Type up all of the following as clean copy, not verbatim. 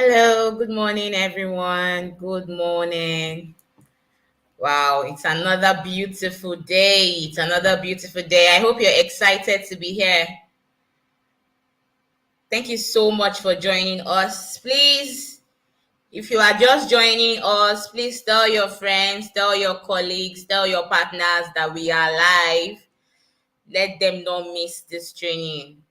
Hello, good morning, everyone. Good morning. Wow, it's another beautiful day. It's another beautiful day. I hope you're excited to be here. Thank you so much for joining us. Please, if you are just joining us, please tell your friends, tell your colleagues, tell your partners that we are live. Let them not miss this training.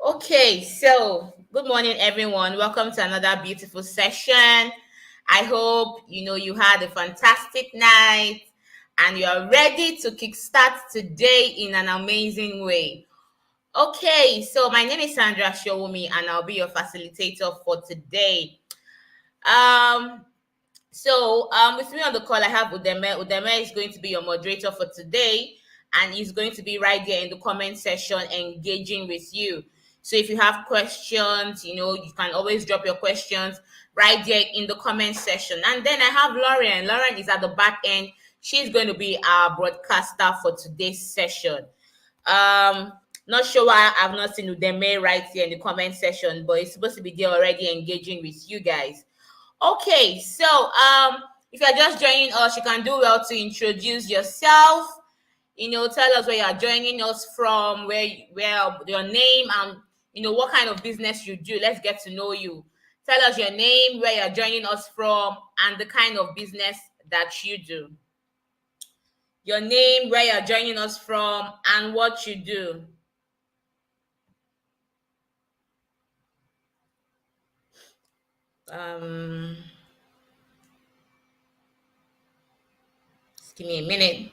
Okay, so good morning, everyone. Welcome to another beautiful session. I hope you had a fantastic night and you are ready to kickstart today in an amazing way. Okay, so my name is Sandra Showumi and I'll be your facilitator for today. Um, with me on the call, I have Udeme. Udeme is going to be your moderator for today, and he's going to be right there in the comment section engaging with you. So if you have questions, you can always drop your questions right there in the comment section. And then I have Lauren. Lauren is at the back end. She's going to be our broadcaster for today's session. Not sure why I've not seen Udeme right here in the comment section, but it's supposed to be there already engaging with you guys. Okay, if you're just joining us, you can do well to introduce yourself. Tell us where you are joining us from, where your name, and what kind of business you do. Let's get to know you. Tell us your name, where you're joining us from, and the kind of business that you do. Your name, where you're joining us from, and what you do. Um, just give me a minute.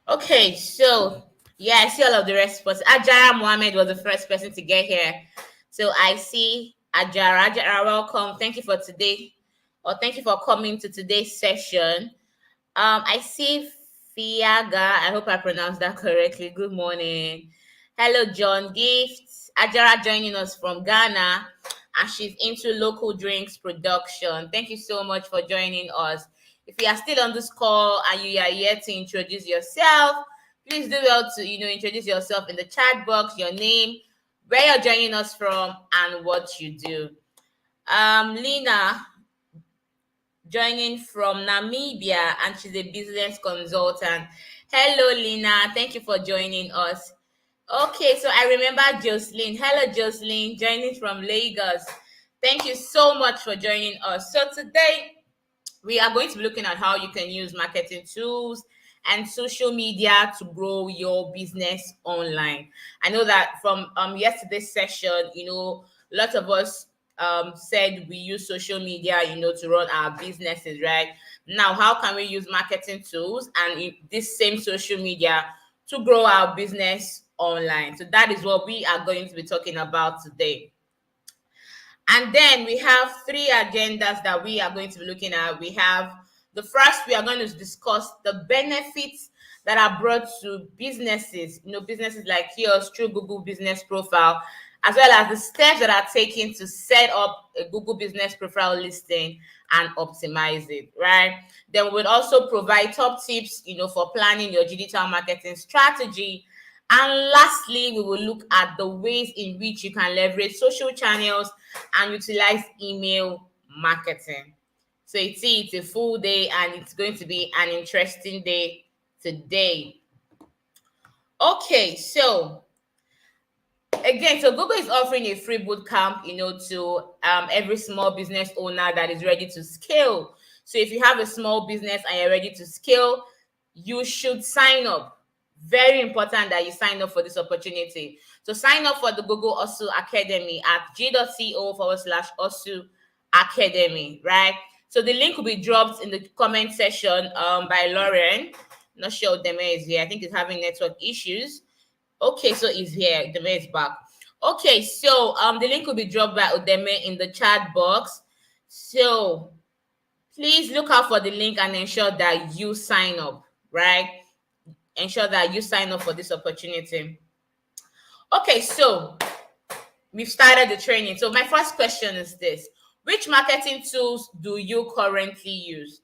Okay, I see all of the responses. Ajara Mohammed was the first person to get here. So I see Ajara. Ajara, welcome. Thank you for today, or thank you for coming to today's session. I see Fiaga. I hope I pronounced that correctly. Good morning. Hello, John Gifts. Ajara joining us from Ghana, and she's into local drinks production. Thank you so much for joining us. If you are still on this call and you are here to introduce yourself, please do well to introduce yourself in the chat box, your name, where you're joining us from, and what you do. Lena joining from Namibia, and she's a business consultant. Hello, Lena. Thank you for joining us. Okay, so I remember Jocelyn. Hello, Jocelyn, joining from Lagos. Thank you so much for joining us. So today we are going to be looking at how you can use marketing tools and social media to grow your business online. I know that from yesterday's session, lots of us said we use social media, to run our businesses, right? Now, how can we use marketing tools and this same social media to grow our business online? So that is what we are going to be talking about today. And then we have three agendas that we are going to be looking at. We have the first, we are going to discuss the benefits that are brought to businesses, businesses like yours through Google Business Profile, as well as the steps that are taken to set up a Google Business Profile listing and optimize it, right? Then we would also provide top tips, for planning your digital marketing strategy. And lastly, we will look at the ways in which you can leverage social channels and utilize email marketing. So it's a full day and it's going to be an interesting day today. Okay, so again, so Google is offering a free bootcamp, to every small business owner that is ready to scale. So if you have a small business and you're ready to scale, you should sign up. Very important that you sign up for this opportunity. So sign up for the Google OSU Academy at g.co/OSU Academy, right? So the link will be dropped in the comment section by Lauren. Not sure Deme is here. I think he's having network issues. Okay, so he's here. Udeme is back. Okay, so the link will be dropped by Udeme in the chat box. So please look out for the link and ensure that you sign up, right? Ensure that you sign up for this opportunity. Okay, so we've started the training. So my first question is this: which marketing tools do you currently use?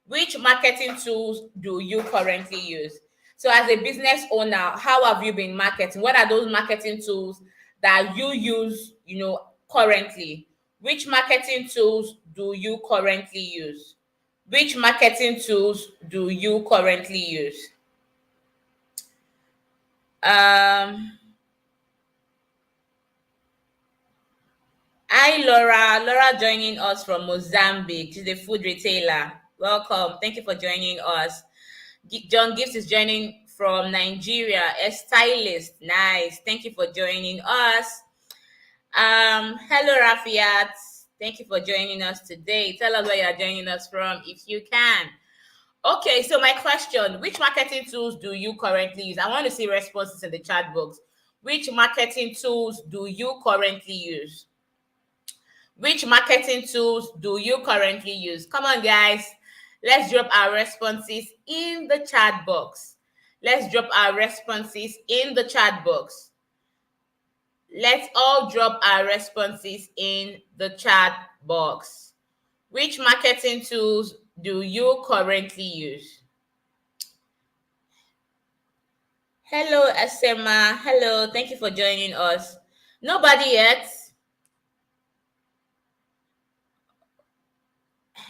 Which marketing tools do you currently use? So as a business owner, how have you been marketing? What are those marketing tools that you use, currently? Which marketing tools do you currently use? Which marketing tools do you currently use? Um, Hi, Laura. Laura joining us from Mozambique. She's a food retailer. Welcome. Thank you for joining us. John Gibbs is joining from Nigeria, a stylist. Nice. Thank you for joining us. Hello, Rafiat. Thank you for joining us today. Tell us where you are joining us from if you can. Okay, so my question, which marketing tools do you currently use? I want to see responses in the chat box. Which marketing tools do you currently use? Which marketing tools do you currently use? Come on, guys. Let's drop our responses in the chat box. Let's drop our responses in the chat box. Let's all drop our responses in the chat box. Which marketing tools do you currently use? Hello, Asema. Hello, thank you for joining us. Nobody yet?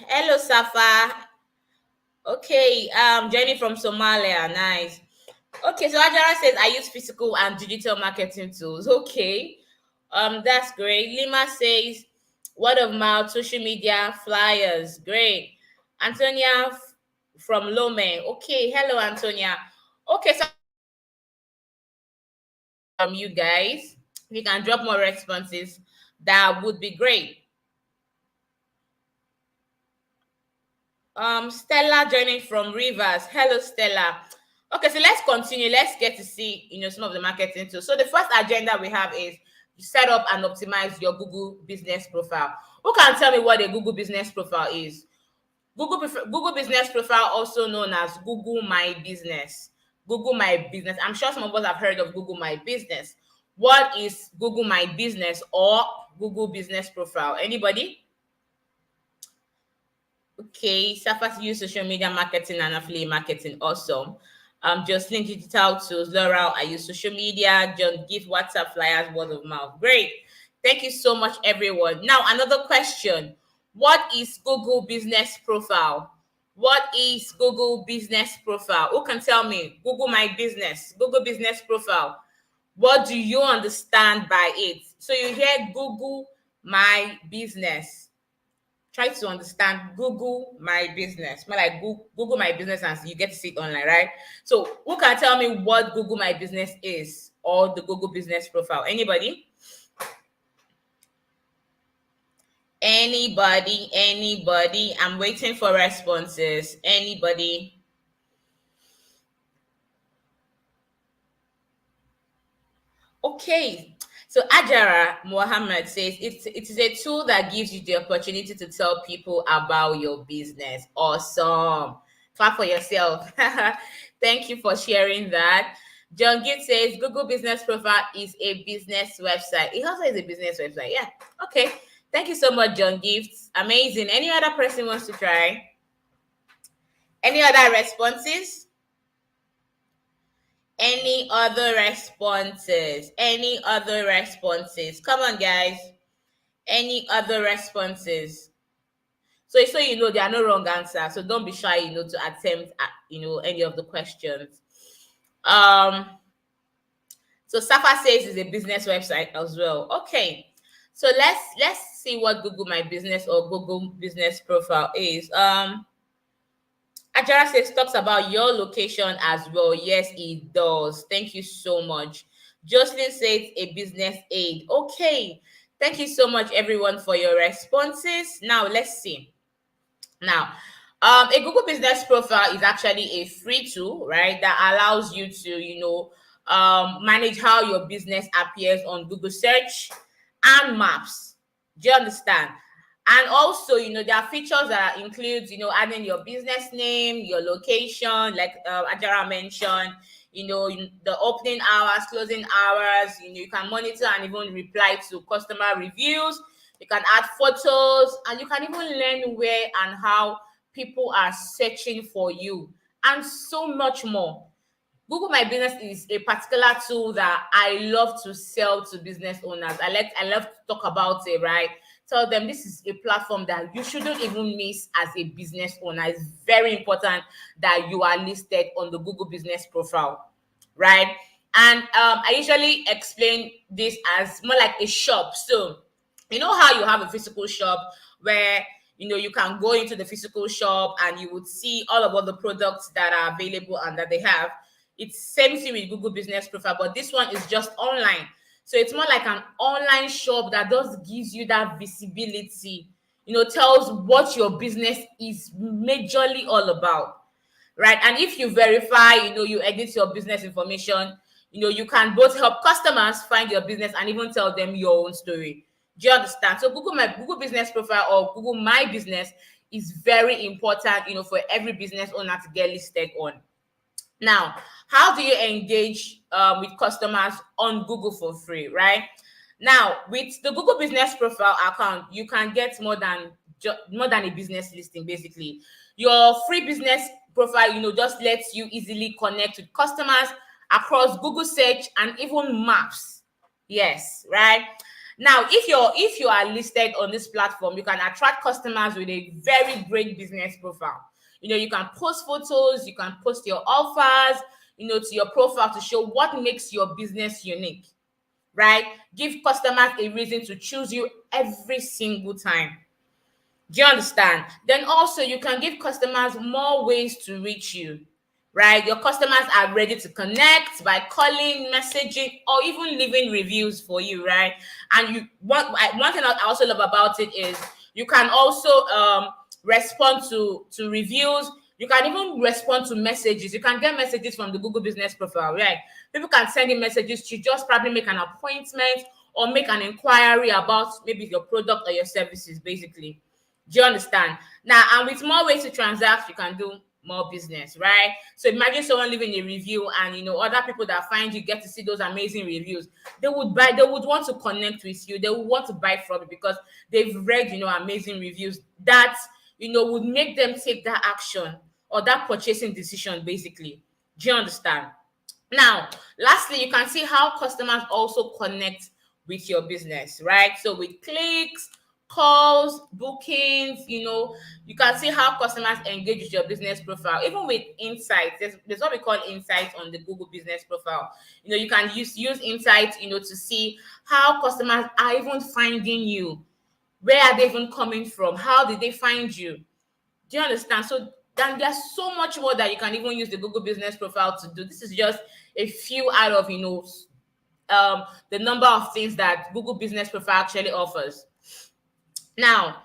Hello, Safa. Okay, joining from Somalia. Nice. Okay, so Ajara says I use physical and digital marketing tools. Okay, that's great. Lima says word of mouth, social media, flyers. Great. Antonia from Lome. Okay, hello, Antonia. Okay, so from you guys, if you can drop more responses, that would be great. Stella joining from Rivers. Hello, Stella. Okay, so let's continue. Let's get to see, some of the marketing tools. So the first agenda we have is set up and optimize your Google business profile. Who can tell me what a Google business profile is? Google business profile, also known as Google My Business. Google My Business. I'm sure some of us have heard of Google My Business. What is Google My Business or Google business profile? Anybody? Okay, Safas use social media marketing and affiliate marketing. Awesome. Jocelyn digital tools. Laura, I use social media. John give WhatsApp flyers, word of mouth. Great. Thank you so much, everyone. Now, another question. What is Google business profile? What is Google business profile? Who can tell me? Google My Business. Google business profile. What do you understand by it? So you hear Google My Business. Try to understand Google My Business. More like Google My Business, and you get to see it online, right? So who can tell me what Google My Business is or the Google business profile? Anybody? Anybody? I'm waiting for responses. Anybody? Okay. So Ajara Mohammed says it is a tool that gives you the opportunity to tell people about your business. Awesome. Clap for yourself. Thank you for sharing that. John Gift says Google Business Profile is a business website. It also is a business website. Yeah. Okay. Thank you so much, John Gift. Amazing. Any other person wants to try? Any other responses? Any other responses? Any other responses? Come on, guys. Any other responses? So there are no wrong answers. So don't be shy, to attempt, any of the questions. So Safa says it's a business website as well. Okay. So let's see what Google My Business or Google Business Profile is. Ajara says talks about your location as well. Yes, it does. Thank you so much. Jocelyn says a business aid. Okay. Thank you so much, everyone, for your responses. Now, let's see. Now, a Google Business Profile is actually a free tool, right, that allows you to, manage how your business appears on Google Search and Maps. Do you understand? And also, there are features that includes, adding your business name, your location, like Ajara mentioned. the opening hours, closing hours. You can monitor and even reply to customer reviews. You can add photos, and you can even learn where and how people are searching for you, and so much more. Google My Business is a particular tool that I love to sell to business owners. I love to talk about it, right? Tell them this is a platform that you shouldn't even miss as a business owner. It's very important that you are listed on the Google Business profile, right? And I usually explain this as more like a shop. So you know how you have a physical shop where you can go into the physical shop and you would see all of the products that are available and that they have. It's same thing with Google Business Profile, but this one is just online. So it's more like an online shop that just gives you that visibility, tells what your business is majorly all about, right? And if you verify, you edit your business information, you can both help customers find your business and even tell them your own story. Do you understand? So Google Business Profile or Google My Business is very important, for every business owner to get listed on. Now, how do you engage with customers on Google for free, right? Now, with the Google Business Profile account, you can get more than a business listing. Basically, your free business profile, just lets you easily connect with customers across Google search and even maps. Yes, right. Now, if you are listed on this platform, you can attract customers with a very great business profile. You can post photos, you can post your offers, to your profile to show what makes your business unique, right? Give customers a reason to choose you every single time. Do you understand? Then also you can give customers more ways to reach you, right? Your customers are ready to connect by calling, messaging, or even leaving reviews for you, right? And one thing I also love about it is you can also respond to reviews. You can even respond to messages. You can get messages from the Google Business Profile, right? People can send you messages to just probably make an appointment or make an inquiry about maybe your product or your services, basically. Do you understand? Now, and with more ways to transact, you can do more business, right? So imagine someone leaving a review and other people that find you get to see those amazing reviews. They would want to connect with you. They would want to buy from you because they've read amazing reviews that would make them take that action or that purchasing decision, basically. Do you understand? Now, lastly, you can see how customers also connect with your business, right? So with clicks, calls, bookings, you can see how customers engage with your business profile. Even with insights, there's what we call insights on the Google Business Profile. You can use insights, to see how customers are even finding you. Where are they even coming from? How did they find you? Do you understand? So then there's so much more that you can even use the Google Business Profile to do. This is just a few out of the number of things that Google Business Profile actually offers. Now,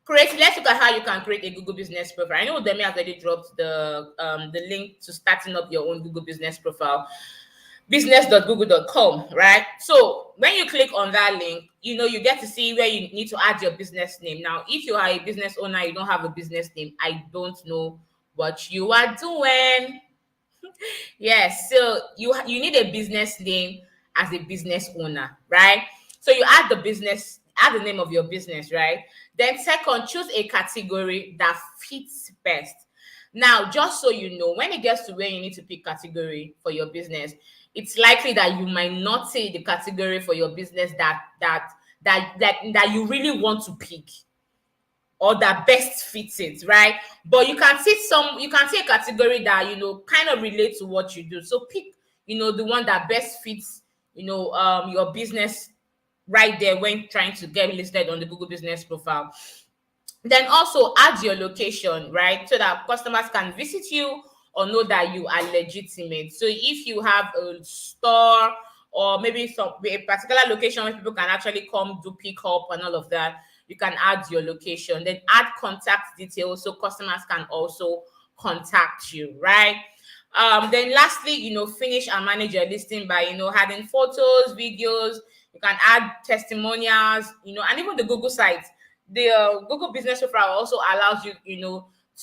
let's look at how you can create a Google Business Profile. I know Demi has already dropped the link to starting up your own Google Business Profile, business.google.com, right? So when you click on that link, you get to see where you need to add your business name. Now, if you are a business owner, you don't have a business name, I don't know what you are doing. Yes, so you need a business name as a business owner, right? So you add the name of your business, right? Then second, choose a category that fits best. Now, just so you know, when it gets to where you need to pick category for your business, it's likely that you might not say the category for your business that you really want to pick or that best fits it, right? But you can see a category that kind of relate to what you do. So pick the one that best fits your business right there when trying to get listed on the Google Business Profile. Then also add your location, right? So that customers can visit you or know that you are legitimate. So if you have a store or maybe a particular location where people can actually come do pick up and all of that, you can add your location. Then add contact details so customers can also contact you, right? Then lastly, finish and manage your listing by adding photos, videos. You can add testimonials, and even the Google sites. The Google Business Profile also allows you,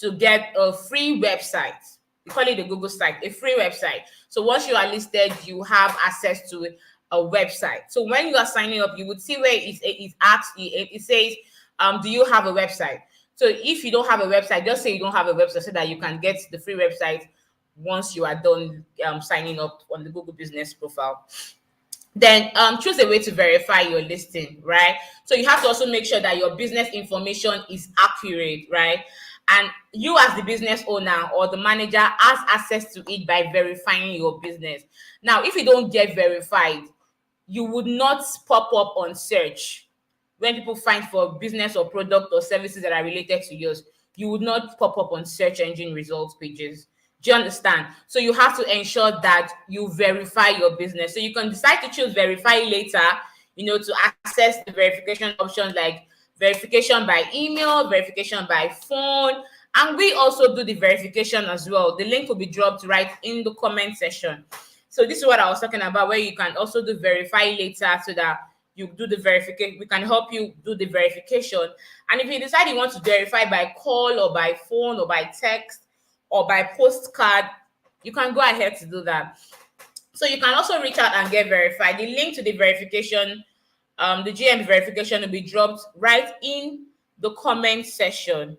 to get a free website. we call it the Google site, a free website. So once you are listed, you have access to a website. So when you are signing up, you would see where it asks you, it says, do you have a website? So if you don't have a website, just say you don't have a website so that you can get the free website once you are done signing up on the Google business profile. Then choose a way to verify your listing, right? So you have to also make sure that your business information is accurate, right? And you as the business owner or the manager has access to it by verifying your business. Now, if you don't get verified, you would not pop up on search. When people find for business or product or services that are related to yours, you would not pop up on search engine results pages. Do you understand? So you have to ensure that you verify your business. So you can decide to choose verify later, to access the verification options like verification by email, verification by phone, and we also do the verification as well. The link will be dropped right in the comment section. So this is what I was talking about, where you can also do verify later so that you do the verification. We can help you do the verification. And if you decide you want to verify by call or by phone or by text or by postcard, you can go ahead to do that. So you can also reach out and get verified. The link to the verification, the GM verification, will be dropped right in the comment section.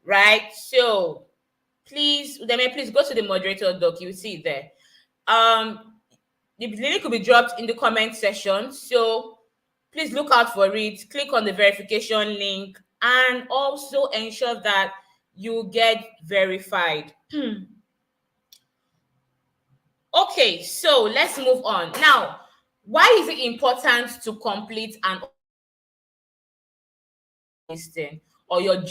Right? So please go to the moderator doc. You will see it there. The link will be dropped in the comment section. So please look out for it. Click on the verification link and also ensure that you get verified. Okay, so let's move on. Now, why is it important to complete an listing or your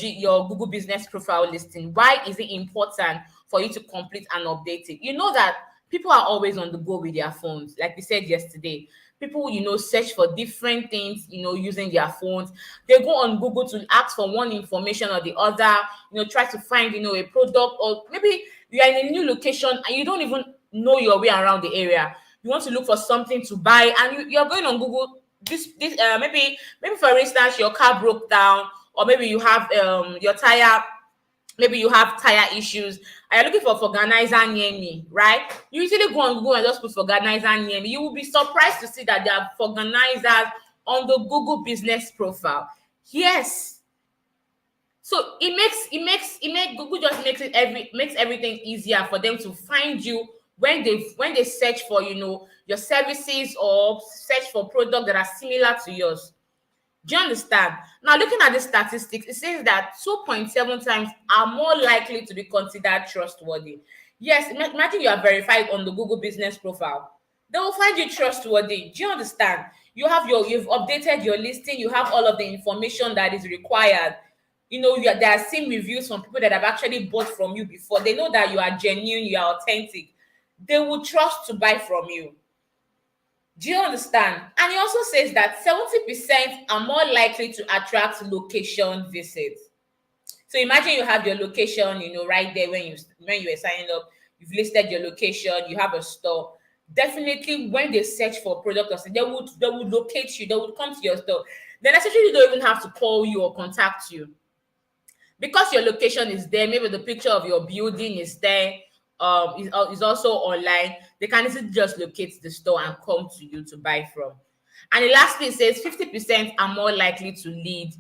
Google business profile listing? Why is it important for you to complete and update it? You know that people are always on the go with their phones. Like we said yesterday, people, search for different things, using their phones. They go on Google to ask for one information or the other, try to find, a product, or maybe you are in a new location and you don't even know your way around the area. You want to look for something to buy and you're going on Google. Maybe for instance, your car broke down, or maybe you have your tire. Maybe you have tire issues and you're looking for organizer near me, right? You usually go on Google and just put organizer near me. You will be surprised to see that there are organizers on the Google business profile. Yes. So Google just makes everything easier for them to find you when they search for your services or search for products that are similar to yours. Do you understand? Now, looking at the statistics, it says that 2.7 times are more likely to be considered trustworthy. Yes, imagine you are verified on the Google business profile. They will find you trustworthy. Do you understand? You've updated your listing. You have all of the information that is required. They are seeing reviews from people that have actually bought from you before. They know that you are genuine, you are authentic. They will trust to buy from you. Do you understand? And it also says that 70% are more likely to attract location visits. So imagine you have your location, right there when you were signing up, you've listed your location, you have a store. Definitely when they search for product or something, they would locate you, they would come to your store. Then essentially don't even have to call you or contact you. Because your location is there, maybe the picture of your building is there, is also online, they can easily just locate the store and come to you to buy from. And the last thing says 50% are more likely to lead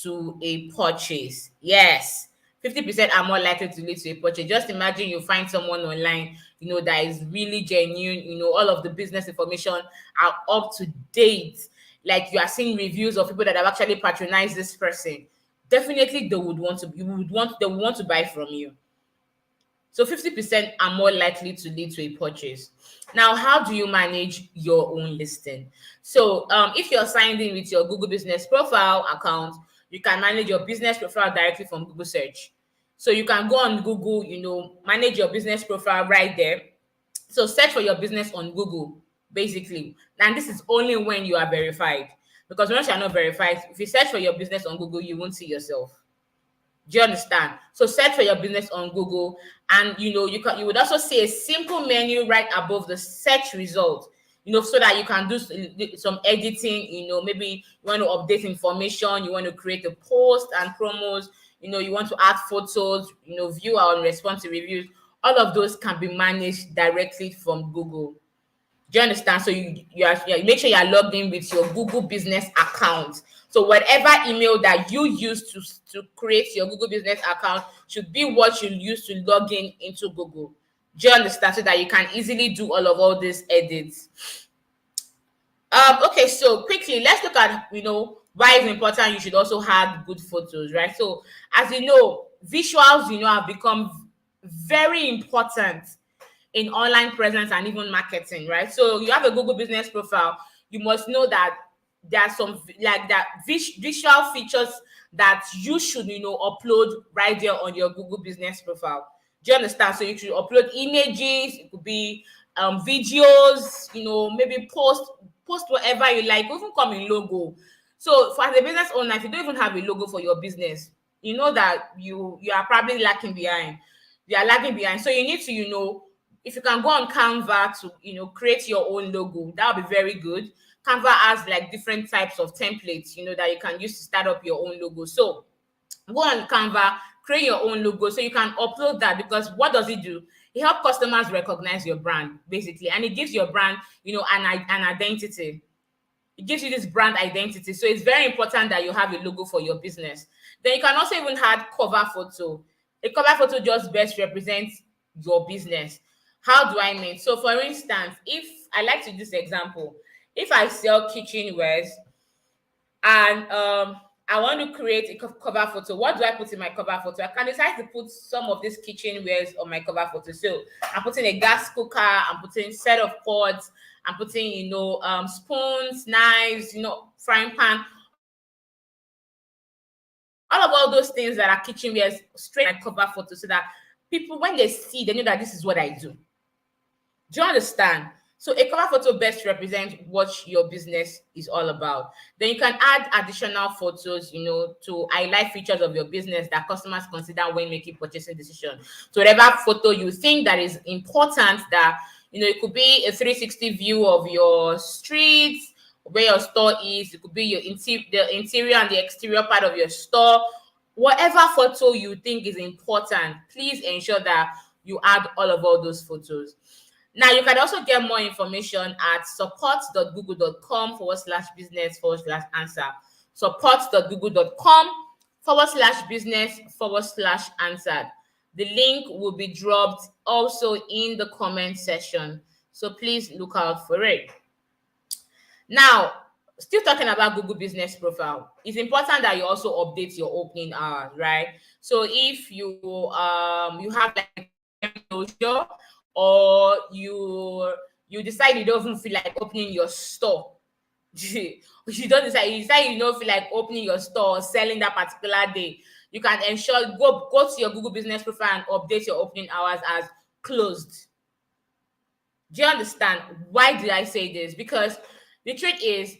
to a purchase. Yes, 50% are more likely to lead to a purchase. Just imagine you find someone online, that is really genuine, all of the business information are up to date. Like you are seeing reviews of people that have actually patronized this person. Definitely they would want to buy from you. So 50% are more likely to lead to a purchase. Now, how do you manage your own listing? So if you're signed in with your Google business profile account, you can manage your business profile directly from Google search. So you can go on Google, manage your business profile right there. So search for your business on Google, basically. And this is only when you are verified. Because once you're not verified, if you search for your business on Google, you won't see yourself. Do you understand? So search for your business on Google, and you would also see a simple menu right above the search result, so that you can do some editing. Maybe you want to update information, you want to create a post and promos, you want to add photos, view and respond to reviews. all of those can be managed directly from Google. Do you understand? So you make sure you are logged in with your Google business account. So whatever email that you use to create your Google business account should be what you use to log in into Google. Do you understand? So that you can easily do all these edits. Okay, so quickly, let's look at why it's important you should also have good photos, right? So as you know, visuals have become very important in online presence and even marketing, right? So you have a Google business profile, you must know that there are some like that visual features that you should upload right there on your Google business profile. Do you understand? So you should upload images, it could be videos, maybe post whatever you like, even come in logo. So for as a business owner, if you don't even have a logo for your business, you know that you are probably lacking behind. You are lagging behind. So you need to, if you can go on Canva to, create your own logo, that would be very good. Canva has like different types of templates, that you can use to start up your own logo. So go on Canva, create your own logo so you can upload that, because what does it do? It helps customers recognize your brand, basically, and it gives your brand, an identity. It gives you this brand identity. So it's very important that you have a logo for your business. Then you can also even add cover photo. A cover photo just best represents your business. How do I mean? So for instance, if I like to use this example, if I sell kitchenwares and I want to create a cover photo, what do I put in my cover photo? I can decide to put some of these kitchenwares on my cover photo. So I'm putting a gas cooker, I'm putting set of pots, I'm putting spoons, knives, frying pan, all those things that are kitchenwares straight in my cover photo, so that people, when they see, they know that this is what I do. Do you understand? So a cover photo best represents what your business is all about. Then you can add additional photos, to highlight features of your business that customers consider when making purchasing decisions. So whatever photo you think that is important, that it could be a 360 view of your streets, where your store is. It could be the interior and the exterior part of your store. Whatever photo you think is important, please ensure that you add all those photos. Now, you can also get more information at support.google.com/business/answer. Support.google.com/business/answered. The link will be dropped also in the comment section. So please look out for it. Now, still talking about Google Business Profile, it's important that you also update your opening hours, right? So if you have like closure, or you decide you don't even feel like opening your store, you decide you don't feel like opening your store or selling that particular day, you can ensure go to your Google Business Profile and update your opening hours as closed. Do you understand? Why did I say this? Because the truth is,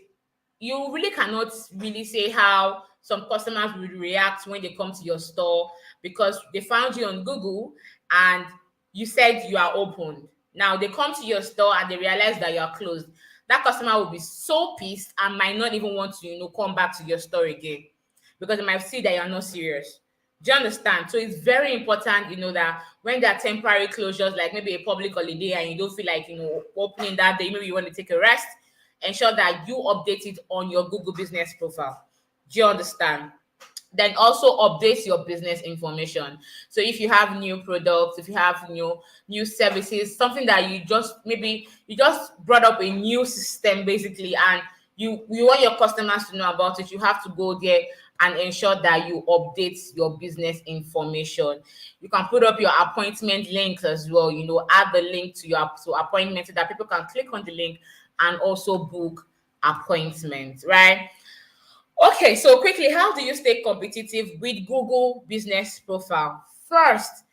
you really cannot really say how some customers will react when they come to your store, because they found you on Google and you said you are open. Now they come to your store and they realize that you are closed. That customer will be so pissed and might not even want to, come back to your store again, because they might see that you're not serious. Do you understand? So it's very important, that when there are temporary closures, like maybe a public holiday, and you don't feel like, opening that day, maybe you want to take a rest, ensure that you update it on your Google Business Profile. Do you understand? Then also update your business information. So if you have new products, if you have new services, something that you just brought up a new system basically, and you want your customers to know about it, you have to go there and ensure that you update your business information. You can put up your appointment links as well, add the link to your appointment so that people can click on the link and also book appointments, right? Okay, so quickly, how do you stay competitive with Google Business Profile? First,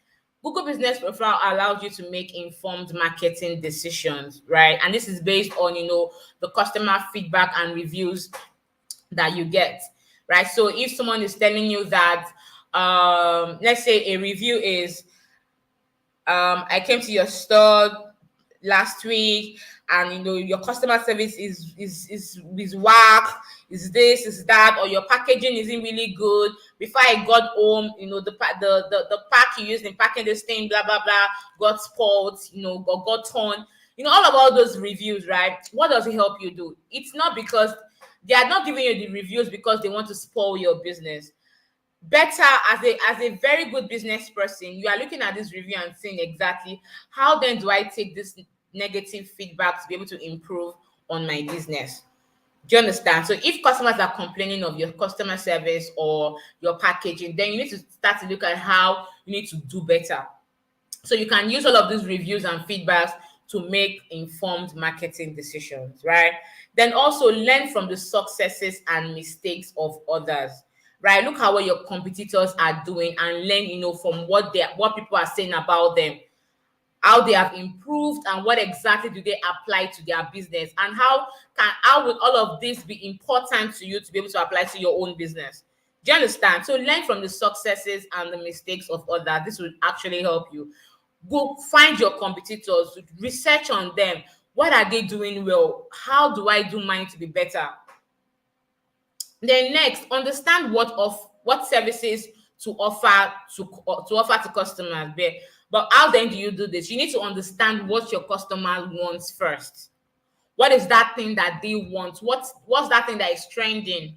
Google Business Profile allows you to make informed marketing decisions, right? And this is based on, the customer feedback and reviews that you get, right? So if someone is telling you that, let's say a review is, I came to your store last week and your customer service is whack, is this, is that, or your packaging isn't really good. Before I got home, the pack you used in packing this thing, blah blah blah, got spoiled, got torn. All about those reviews, right? What does it help you do? It's not because they are not giving you the reviews because they want to spoil your business. Better, as a very good business person, you are looking at this review and saying exactly, how then do I take this negative feedback to be able to improve on my business? Do you understand? So if customers are complaining of your customer service or your packaging, then you need to start to look at how you need to do better. So you can use all of these reviews and feedbacks to make informed marketing decisions, right? Then also learn from the successes and mistakes of others, right? Look how well your competitors are doing and learn, from what people are saying about them, how they have improved, and what exactly do they apply to their business, and how would all of this be important to you to be able to apply to your own business. Do you understand? So learn from the successes and the mistakes of others. This will actually help you. Go find your competitors, research on them. What are they doing well? How do I do mine to be better? Then next, understand what services to offer to customers. But how then do you do this? You need to understand what your customer wants first. What is that thing that they want? What's that thing that is trending?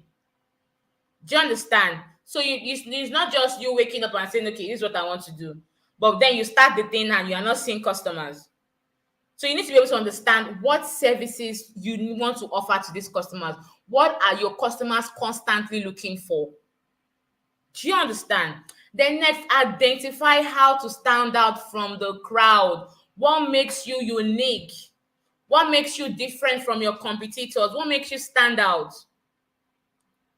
Do you understand? So it's not just you waking up and saying, okay, this is what I want to do. But then you start the thing and you are not seeing customers. So you need to be able to understand what services you want to offer to these customers. What are your customers constantly looking for? Do you understand? Then next, identify how to stand out from the crowd. What makes you unique? What makes you different from your competitors? What makes you stand out?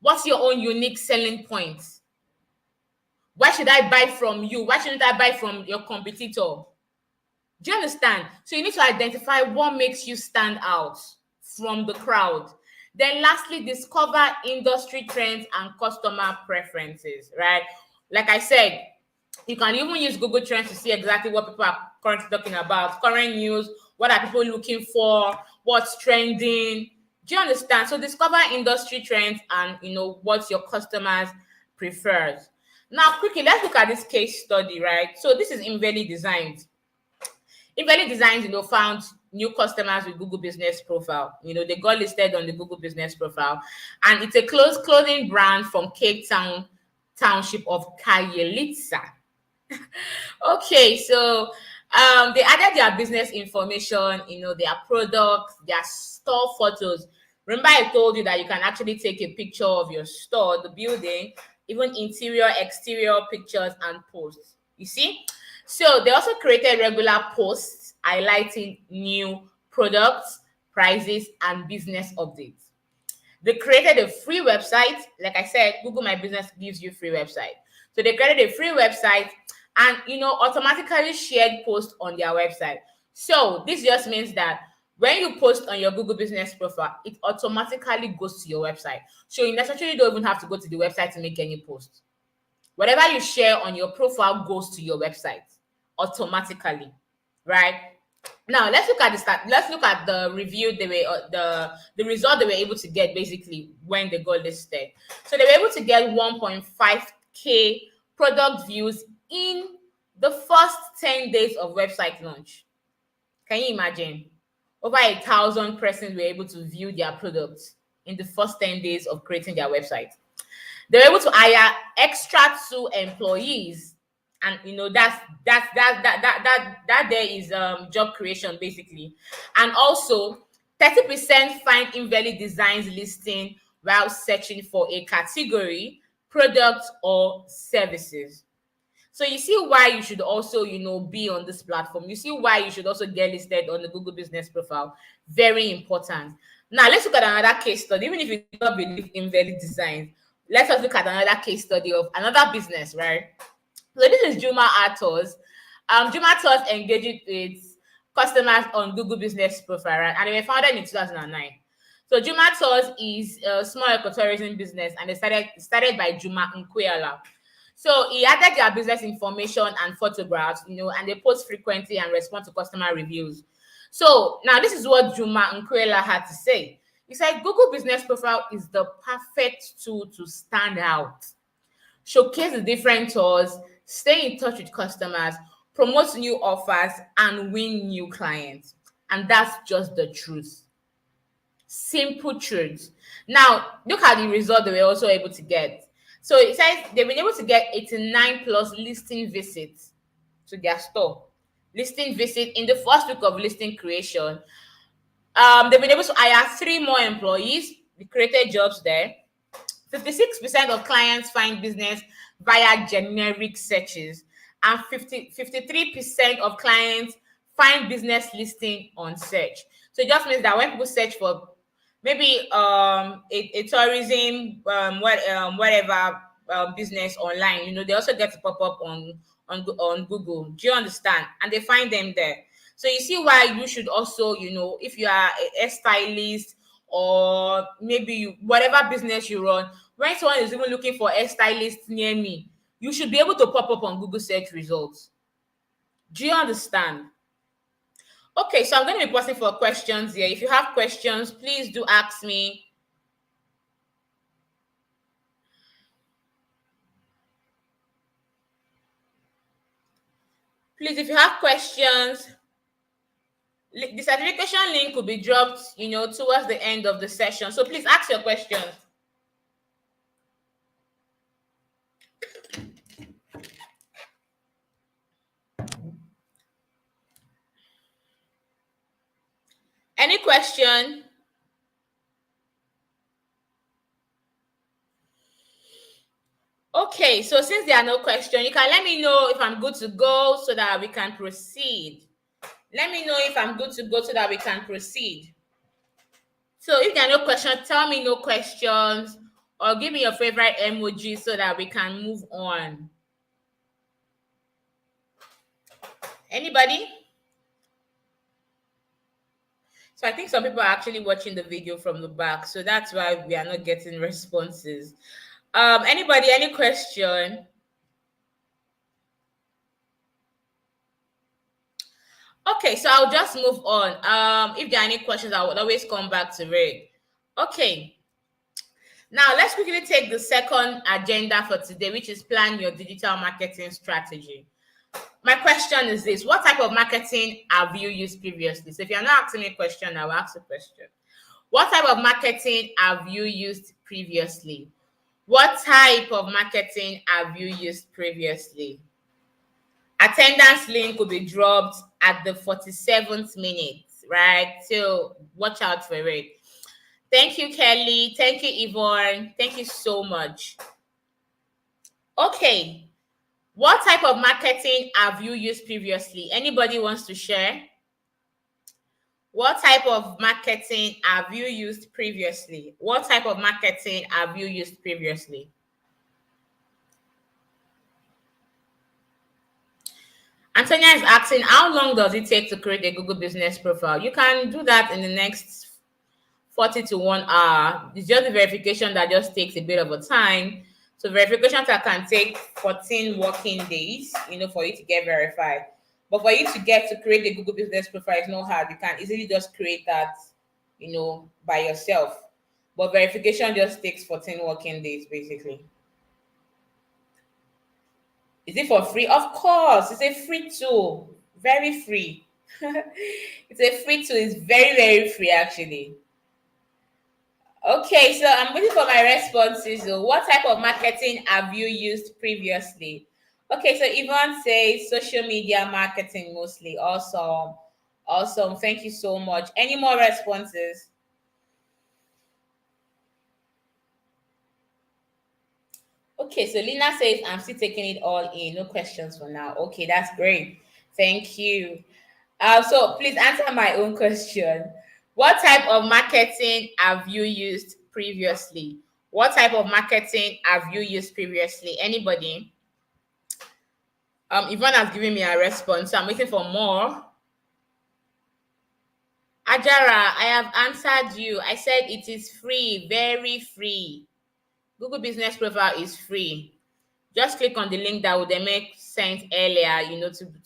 What's your own unique selling point? Why should I buy from you? Why shouldn't I buy from your competitor? Do you understand? So you need to identify what makes you stand out from the crowd. Then lastly, discover industry trends and customer preferences, right? Like I said, you can even use Google Trends to see exactly what people are currently talking about, current news, what are people looking for, what's trending. Do you understand? So discover industry trends and what your customers prefers. Now, quickly, let's look at this case study, right? So this is Inveli Designs. Inveli Designs, found new customers with Google Business Profile. They got listed on the Google Business Profile, and it's a clothing brand from Cape Town township of Kayelitsa. Okay, so they added their business information, their products, their store photos. Remember, I told you that you can actually take a picture of your store, the building, even interior, exterior pictures and posts. You see? So they also created regular posts highlighting new products, prices, and business updates. They created a free website. Like I said, Google My Business gives you free website. So they created a free website and automatically shared posts on their website. So this just means that when you post on your Google Business Profile, it automatically goes to your website. So you necessarily don't even have to go to the website to make any posts. Whatever you share on your profile goes to your website automatically, right? Now let's look at the review they were the result they were able to get basically when they got listed. So they were able to get 1.5k product views in the first 10 days of website launch. Can you imagine? Over 1,000 persons were able to view their products in the first 10 days of creating their website. They were able to hire extra 2 employees, and that there is job creation basically. And also 30% find Inveli Designs listing while searching for a category, product, or services. So you see why you should also be on this platform. You see why you should also get listed on the Google Business Profile. Very important. Now let's look at another case study. Even if you do not believe in Inveli Designs, let us look at another case study of another business, right? So this is Juma Autos. Juma Autos engaged with customers on Google Business Profile, right? And they were founded in 2009. So Juma Autos is a small ecotourism business, and they started by Juma Nkwela. So he added their business information and photographs, and they post frequently and respond to customer reviews. So now this is what Juma Nkwela had to say. He said Google Business Profile is the perfect tool to stand out, showcase the different tours, stay in touch with customers, promote new offers, and win new clients. And that's just the truth. Simple truth. Now, look at the result they were also able to get. So it says they've been able to get 89 plus listing visits to their store. Listing visit in the first week of listing creation. They've been able to hire 3 more employees. They created jobs there. 56% of clients find business via generic searches, and 53% of clients find business listing on search. So it just means that when people search for maybe a tourism whatever business online, they also get to pop up on Google. Do you understand? And they find them there. So you see why you should also, if you are a stylist, or maybe whatever business you run, when someone is even looking for a stylist near me, you should be able to pop up on Google search results. Do you understand? Okay, so I'm going to be pausing for questions here. If you have questions, please do ask me. Please, if you have questions, the certification link will be dropped, towards the end of the session. So please ask your questions. Any question? Okay, so since there are no questions, you can let me know if I'm good to go so that we can proceed. Let me know if I'm good to go so that we can proceed. So if there are no questions, tell me no questions, or give me your favorite emoji so that we can move on. Anybody? So I think some people are actually watching the video from the back, so that's why we are not getting responses. Anybody, any question? Okay, so I'll just move on. If there are any questions, I will always come back to it. Okay. Now let's quickly take the second agenda for today, which is plan your digital marketing strategy. My question is this: what type of marketing have you used previously? So if you're not asking me a question, I will ask a question. What type of marketing have you used previously? What type of marketing have you used previously? Attendance link will be dropped at the 47th minute, right? So watch out for it. Thank you, Kelly. Thank you, Yvonne. Thank you so much. Okay. What type of marketing have you used previously? Anybody wants to share? What type of marketing have you used previously? What type of marketing have you used previously? Antonia is asking, how long does it take to create a Google business profile? You can do that in the next 40 to 1 hour. It's just the verification that just takes a bit of a time. So verification that can take 14 working days, for you to get verified. But for you to get to create a Google business profile, it's not hard. You can easily just create that, by yourself. But verification just takes 14 working days, basically. Is it for free? Of course, it's a free tool. Very free. It's a free tool. It's very, very free, actually. Okay, so I'm waiting for my responses. So what type of marketing have you used previously? Okay, so Yvonne says social media marketing mostly. Awesome. Awesome. Thank you so much. Any more responses? Okay, so Lina says I'm still taking it all in. No questions for now. Okay, that's great. Thank you. So please answer my own question. What type of marketing have you used previously? What type of marketing have you used previously? Anybody? Yvonne has given me a response, so I'm waiting for more. Ajara, I have answered you. I said it is free, very free. Google Business Profile is free. Just click on the link that would make sent earlier,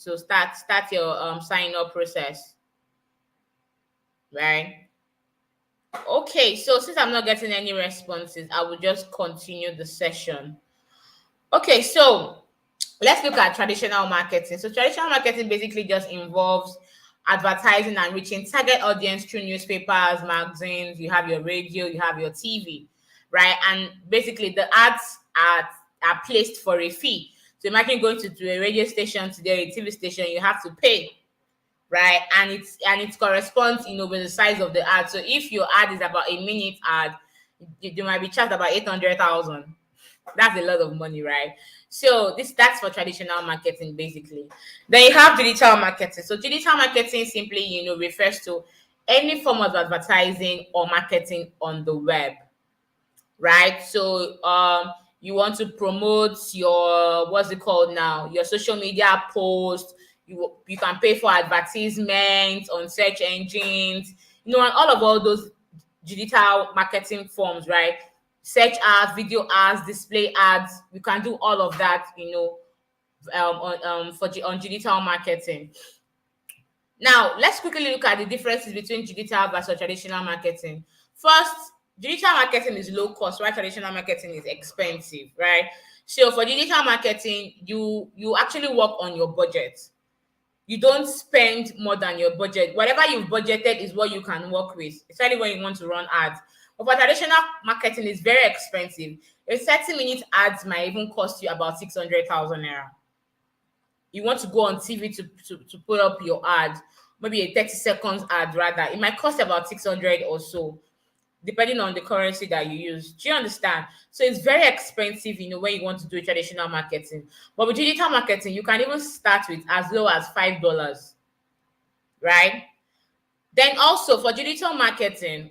to start your sign up process. right? Okay, so since I'm not getting any responses, I will just continue the session. Okay, so let's look at traditional marketing. So traditional marketing basically just involves advertising and reaching target audience through newspapers, magazines, you have your radio, you have your TV, right? And basically the ads are placed for a fee. So imagine going to a radio station today, a TV station, you have to pay, right? And it corresponds, with the size of the ad. So if your ad is about a minute ad, you might be charged about 800,000. That's a lot of money, right? So that's for traditional marketing basically. Then you have digital marketing. So digital marketing simply, refers to any form of advertising or marketing on the web, right? So you want to promote your, what's it called now, your social media post. You can pay for advertisements on search engines, and all those digital marketing forms, right? Search ads, video ads, display ads. You can do all of that, on digital marketing. Now, let's quickly look at the differences between digital versus traditional marketing. First, digital marketing is low cost, while traditional marketing is expensive, right? So for digital marketing, you actually work on your budget. You don't spend more than your budget. Whatever you've budgeted is what you can work with, especially when you want to run ads. But for traditional marketing, it's very expensive. A 30-minute ads might even cost you about 600,000 naira. You want to go on TV to put up your ad, maybe a 30 seconds ad rather, it might cost about 600 or so, depending on the currency that you use. Do you understand? So it's very expensive, when you want to do traditional marketing. But with digital marketing, you can even start with as low as $5, right? Then also for digital marketing,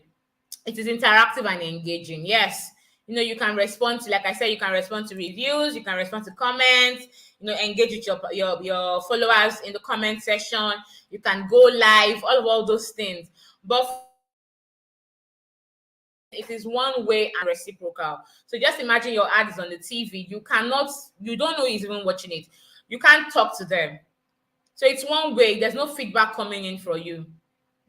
it is interactive and engaging. Yes, you can respond to, like I said, you can respond to reviews, you can respond to comments, engage with your followers in the comment section. You can go live, all those things. But it is one way and reciprocal. So just imagine your ad is on the TV. You don't know who's even watching it. You can't talk to them. So it's one way. There's no feedback coming in for you.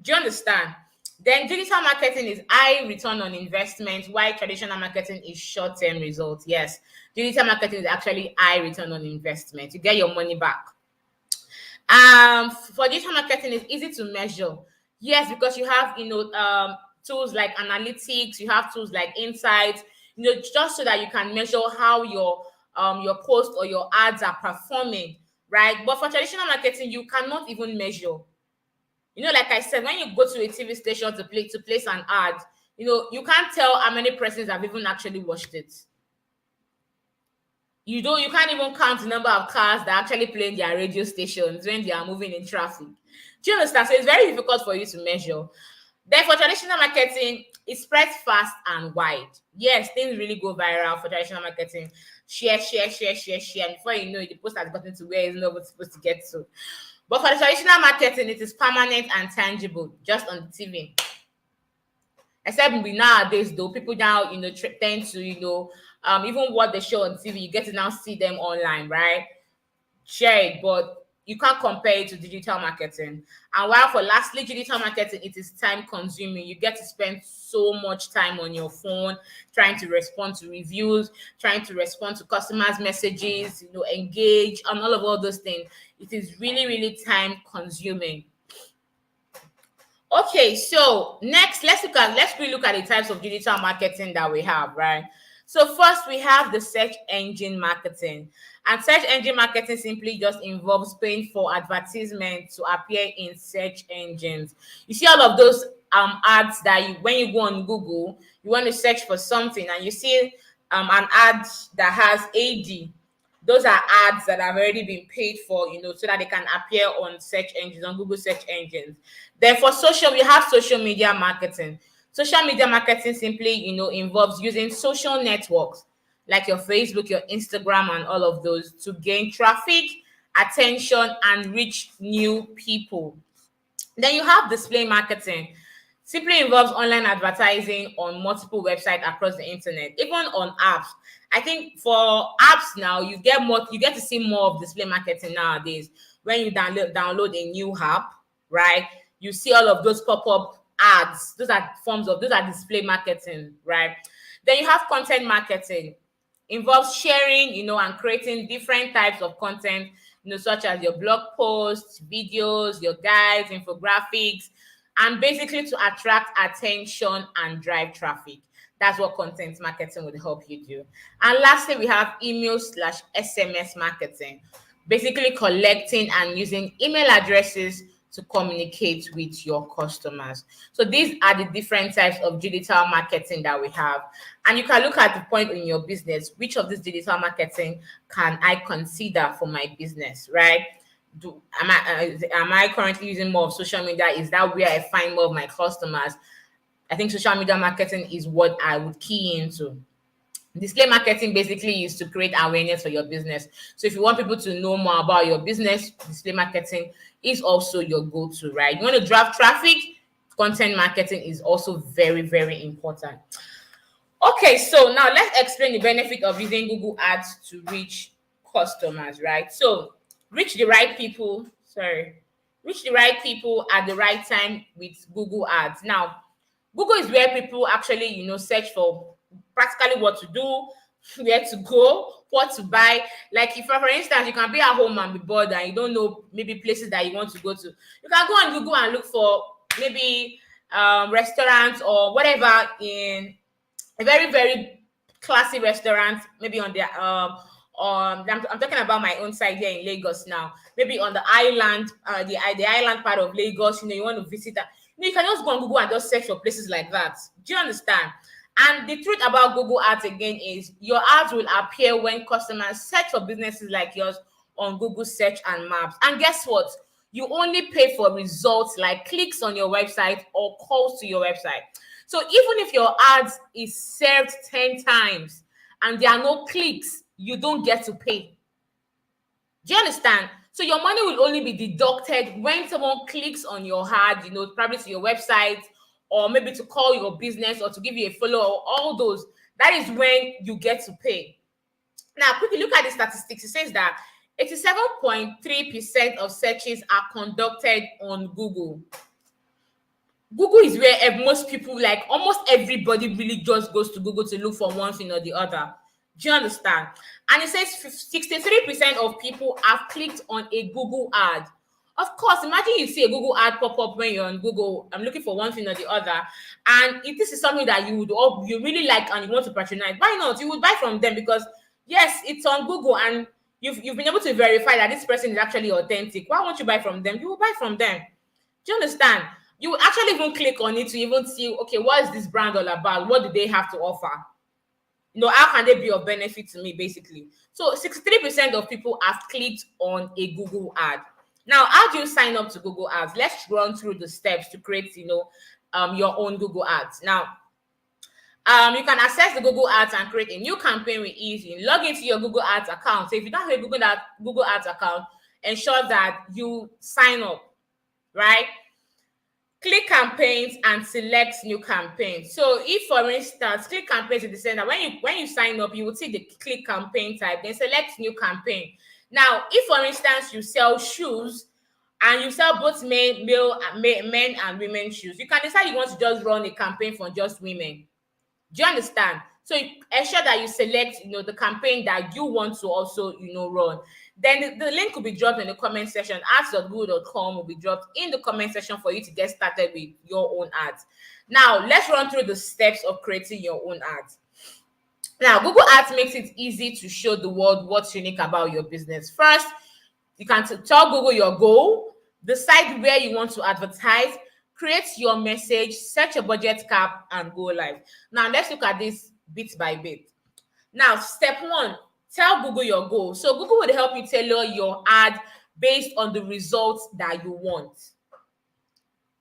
Do you understand? Then digital marketing is high return on investment, while traditional marketing is short-term results. Yes, digital marketing is actually high return on investment. You get your money back. For digital marketing, it's easy to measure. Yes, because you have tools like analytics, you have tools like insights, just so that you can measure how your post or your ads are performing, right? But for traditional marketing, you cannot even measure. Like I said, when you go to a TV station to place an ad, you can't tell how many persons have even actually watched it. You can't even count the number of cars that actually play in their radio stations when they are moving in traffic. Do you understand? So it's very difficult for you to measure. Then for traditional marketing, it spreads fast and wide. Yes, things really go viral for traditional marketing. Share, and before you know it, the post has gotten to where it's not supposed to get to. But for the traditional marketing, it is permanent and tangible, just on the TV. Except nowadays, though, people now, tend to, even what they show on TV, you get to now see them online, right? Share it, but you can't compare it to digital marketing. And while for lastly, digital marketing, it is time consuming. You get to spend so much time on your phone trying to respond to reviews, trying to respond to customers' messages, engage and all those things. It is really, really time consuming. Okay, so next, let's look at the types of digital marketing that we have, right? So first, we have the search engine marketing. And search engine marketing simply just involves paying for advertisement to appear in search engines. You see all of those ads that when you go on Google, you want to search for something and you see an ad that has AD. Those are ads that have already been paid for, so that they can appear on search engines, on Google search engines. Then for social, we have social media marketing. Social media marketing simply, involves using social networks like your Facebook, your Instagram, and all of those to gain traffic, attention, and reach new people. Then you have display marketing. Simply involves online advertising on multiple websites across the internet, even on apps. I think for apps now, you get to see more of display marketing nowadays. When you download a new app, right? You see all of those pop-up ads. Those are display marketing, right? Then you have content marketing. Involves sharing, and creating different types of content, such as your blog posts, videos, your guides, infographics, and basically to attract attention and drive traffic. That's what content marketing would help you do. And lastly, we have email/SMS marketing, basically collecting and using email addresses to communicate with your customers. So these are the different types of digital marketing that we have. And you can look at the point in your business, which of this digital marketing can I consider for my business, right? Am I currently using more of social media? Is that where I find more of my customers? I think social media marketing is what I would key into. Display marketing basically is to create awareness for your business. So if you want people to know more about your business, display marketing is also your go-to, right? You want to drive traffic, content marketing is also very, very important. Okay, so now let's explain the benefit of using Google Ads to reach customers, right? So reach the right people at the right time with Google Ads. Now, Google is where people actually, search for practically what to do, where to go, what to buy. Like if, for instance, you can be at home and be bored and you don't know maybe places that you want to go to, you can go on Google and look for maybe restaurants or whatever in a very, very classy restaurant, maybe on the I'm talking about my own side here in Lagos now. Maybe on the island, the island part of Lagos, you want to visit that. You can just go on Google and just search for places like that. Do you understand? And the truth about Google Ads again is your ads will appear when customers search for businesses like yours on Google Search and Maps. And guess what? You only pay for results like clicks on your website or calls to your website. So even if your ads is served 10 times and there are no clicks, you don't get to pay. Do you understand? So your money will only be deducted when someone clicks on your ad, probably to your website or maybe to call your business or to give you a follow or all those. That is when you get to pay. Now, quickly look at the statistics. It says that 87.3% of searches are conducted on Google. Google is where most people, like almost everybody, really just goes to Google to look for one thing or the other. Do you understand? And it says 63% of people have clicked on a Google ad. Of course, imagine you see a Google ad pop up when you're on Google. I'm looking for one thing or the other. And if this is something that you really like and you want to patronize, why not? You would buy from them because, yes, it's on Google and you've been able to verify that this person is actually authentic. Why won't you buy from them? You will buy from them. Do you understand? You will actually even click on it to even see, okay, what is this brand all about? What do they have to offer? How can they be of benefit to me, basically? So 63% of people have clicked on a Google ad. Now, how do you sign up to Google Ads? Let's run through the steps to create, your own Google Ads. Now, you can access the Google Ads and create a new campaign with ease. You log into your Google Ads account. So if you don't have a Google Ads account, ensure that you sign up, right? Click campaigns and select new campaigns. So if, for instance, click campaigns in the center, when you sign up, you will see the click campaign type, then select new campaign. Now, if, for instance, you sell shoes and you sell both men and women shoes, you can decide you want to just run a campaign for just women. Do you understand? So ensure that you select, the campaign that you want to also, run. Then the link will be dropped in the comment section. ads.google.com will be dropped in the comment section for you to get started with your own ads. Now, let's run through the steps of creating your own ads. Now, Google Ads makes it easy to show the world what's unique about your business. First, you can tell Google your goal, decide where you want to advertise, create your message, set your budget cap, and go live. Now, let's look at this bit by bit. Now, step 1, tell Google your goal. So Google will help you tailor your ad based on the results that you want.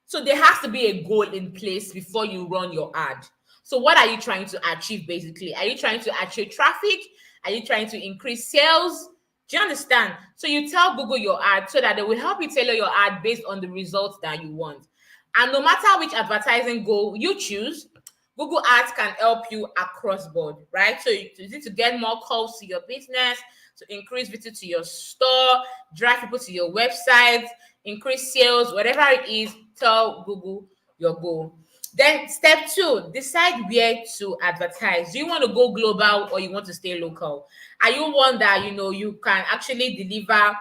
So there has to be a goal in place before you run your ad. So what are you trying to achieve, basically? Are you trying to achieve traffic? Are you trying to increase sales? Do you understand? So you tell Google your ad so that they will help you tailor your ad based on the results that you want. And no matter which advertising goal you choose, Google Ads can help you across board, right? So you need to get more calls to your business, to increase visit to your store, drive people to your website, increase sales, whatever it is, tell Google your goal. Then step two, decide where to advertise. Do you want to go global or you want to stay local? Are you one that you can actually deliver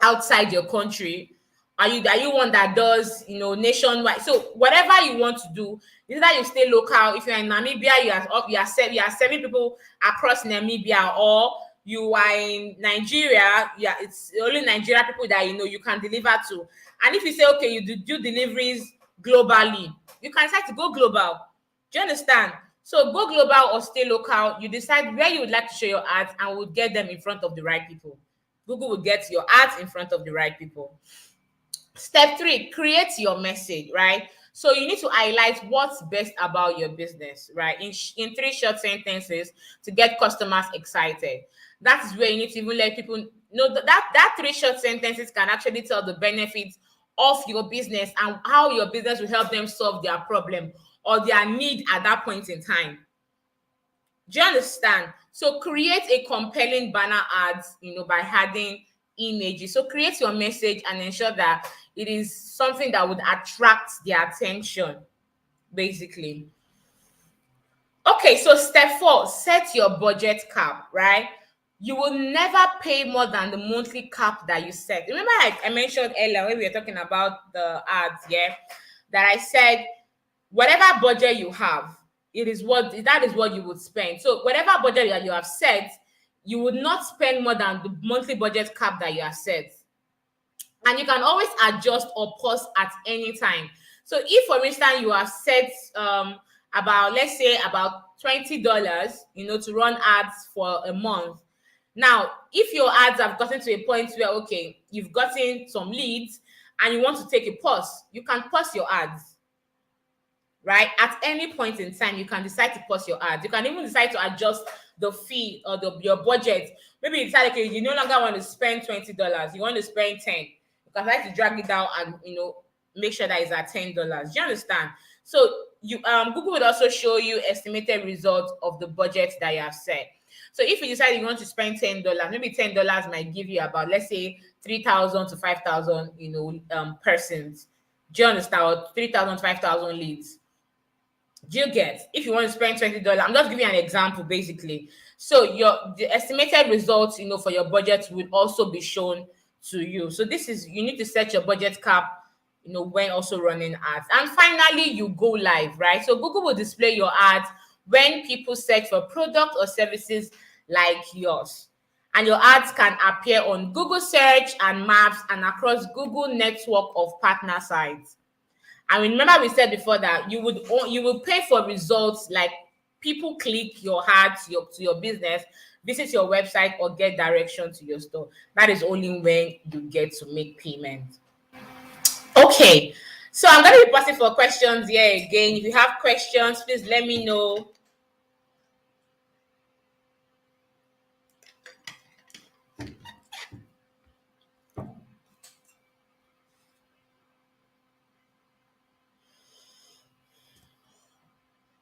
outside your country? Are you one that does nationwide? So whatever you want to do, either you stay local. If you're in Namibia, you are serving people across Namibia, or you are in Nigeria. Yeah, it's only Nigeria people that you can deliver to. And if you say, okay, you do deliveries globally, you can decide to go global. Do you understand? So go global or stay local. You decide where you would like to show your ads, and we'll get them in front of the right people. Google will get your ads in front of the right people. Step three, create your message, right? So you need to highlight what's best about your business, right? In three short sentences to get customers excited. That is where you need to even let people know that three short sentences can actually tell the benefits of your business and how your business will help them solve their problem or their need at that point in time. Do you understand? So create a compelling banner ads, by adding images. So create your message and ensure that it is something that would attract their attention, basically. Okay, so step four, set your budget cap, right? You will never pay more than the monthly cap that you set. Remember, I mentioned earlier when we were talking about the ads, yeah, that I said whatever budget you have, that is what you would spend. So whatever budget that you have set, you would not spend more than the monthly budget cap that you have set. And you can always adjust or pause at any time. So if, for instance, you have set about, let's say, about $20, to run ads for a month. Now, if your ads have gotten to a point where, okay, you've gotten some leads and you want to take a pause, you can pause your ads, right? At any point in time, you can decide to pause your ads. You can even decide to adjust the fee or your budget. Maybe you decide, okay, you no longer want to spend $20, you want to spend 10. You can try to drag it down and make sure that it's at $10. Do you understand? So Google would also show you estimated results of the budget that you have set. So if you decide you want to spend $10, maybe $10 might give you about, let's say, 3,000 to 5,000 persons. Do you understand? Or 3,000, 5,000 leads. Do you get? If you want to spend $20, I'm just giving you an example, basically. So the estimated results, for your budget will also be shown to you. So you need to set your budget cap, when also running ads. And finally, you go live, right? So Google will display your ads when people search for products or services like yours. And your ads can appear on Google search and maps and across Google network of partner sites. And remember, we said before that you will pay for results like people click your ads to your business, visit your website, or get direction to your store. That is only when you get to make payment. Okay, so I'm going to be passing for questions here again. If you have questions, please let me know.